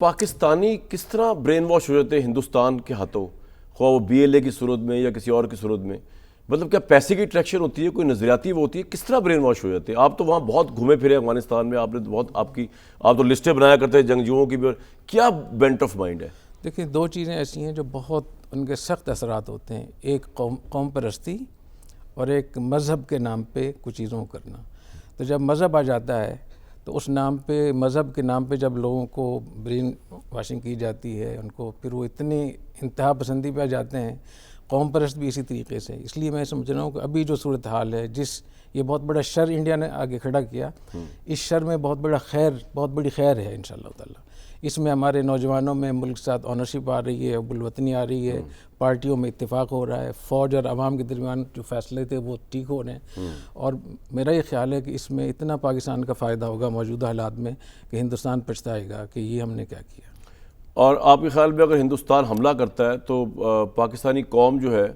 پاکستانی کس طرح brain wash ہو جاتے ہیں ہندوستان کے ہاتھوں، خواہ وہ بی ایل اے کی صورت میں یا کسی اور کی صورت میں؟ مطلب کیا پیسے کی اٹریکشن ہوتی ہے، کوئی نظریاتی وہ ہوتی ہے؟ کس طرح برین واش ہو جاتے ہیں؟ آپ تو وہاں بہت گھومے پھرے افغانستان میں، آپ نے بہت آپ تو لسٹیں بنایا کرتے ہیں جنگجوؤں کی بھی، کیا بینٹ آف مائنڈ ہے؟ دیکھیں، دو چیزیں ایسی ہیں جو بہت ان کے سخت اثرات ہوتے ہیں، ایک قوم پرستی اور ایک مذہب کے نام پہ کچھ چیزوں کو کرنا۔ تو جب مذہب آ جاتا ہے تو اس نام پہ، مذہب کے نام پہ جب لوگوں کو برین واشنگ کی جاتی ہے، ان کو پھر وہ اتنی انتہا پسندی پہ آ جاتے ہیں۔ قوم پرست بھی اسی طریقے سے، اس لیے میں سمجھ رہا ہوں کہ ابھی جو صورتحال ہے، یہ بہت بڑا شر انڈیا نے آگے کھڑا کیا، اس شر میں بہت بڑی خیر ہے انشاءاللہ تعالی۔ اس میں ہمارے نوجوانوں میں ملک ساتھ آنرشپ آ رہی ہے، حب الوطنی آ رہی ہے، پارٹیوں میں اتفاق ہو رہا ہے، فوج اور عوام کے درمیان جو فیصلے تھے وہ ٹھیک ہو رہے ہیں، اور میرا یہ خیال ہے کہ اس میں اتنا پاکستان کا فائدہ ہوگا موجودہ حالات میں کہ ہندوستان پچھتائے گا کہ یہ ہم نے کیا کیا۔ اور آپ کے خیال میں اگر ہندوستان حملہ کرتا ہے تو پاکستانی قوم جو ہے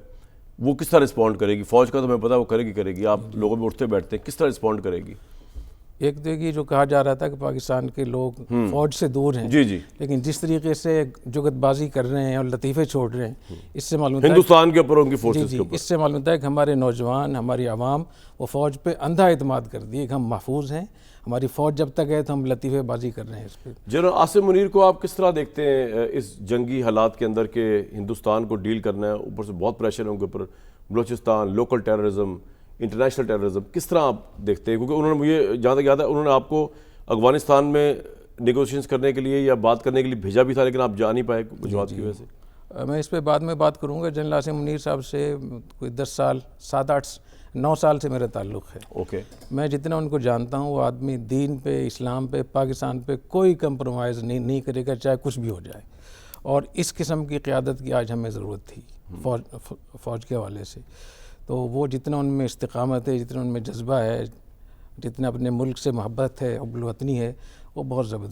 وہ کس طرح رسپونڈ کرے گی؟ فوج کا تو ہمیں پتہ وہ کرے گی، آپ لوگوں میں اٹھتے بیٹھتے ہیں، کس طرح رسپونڈ کرے گی؟ ایک دیکھیے، جو کہا جا رہا تھا کہ پاکستان کے لوگ فوج سے دور ہیں، جی لیکن جس طریقے سے جگت بازی کر رہے ہیں اور لطیفے چھوڑ رہے ہیں، اس سے معلوم ہوتا ہے ہندوستان کے اوپر، ان کی فورسز کے اوپر، اس سے معلوم ہوتا ہے کہ ہمارے نوجوان، ہماری عوام وہ فوج پہ اندھا اعتماد کر دی ہے کہ ہم محفوظ ہیں، ہماری فوج جب تک ہے تو ہم لطیفے بازی کر رہے ہیں اس پہ۔ جنرل عاصم منیر کو آپ کس طرح دیکھتے ہیں اس جنگی حالات کے اندر کہ ہندوستان کو ڈیل کرنا ہے، اوپر سے بہت پریشر ہے ان کے اوپر، Balochistan, local terrorism, international terrorism, کس طرح آپ دیکھتے ہیں؟ کیونکہ انہوں نے، مجھے جہاں تک یاد ہے، انہوں نے آپ کو افغانستان میں نیگوشیشنز کرنے کے لیے یا بات کرنے کے لیے بھیجا بھی تھا، لیکن آپ جا نہیں پائے وجوہات کی وجہ سے۔ میں اس پہ بعد میں بات کروں گا۔ جنرل عاصم منیر صاحب سے کوئی 10 سال، 7، 8، 9 سال سے میرا تعلق ہے۔ اوکے، میں جتنا ان کو جانتا ہوں، وہ آدمی دین پہ، اسلام پہ، پاکستان پہ کوئی کمپرومائز نہیں کرے گا، چاہے کچھ بھی ہو جائے، اور اس قسم کی قیادت کی آج ہمیں ضرورت تھی فوج کے حوالے سے۔ تو وہ جتنا ان میں استقامت ہے، جتنا ان میں جذبہ ہے، جتنا اپنے ملک سے محبت ہے، حب الوطنی ہے، وہ بہت زبردست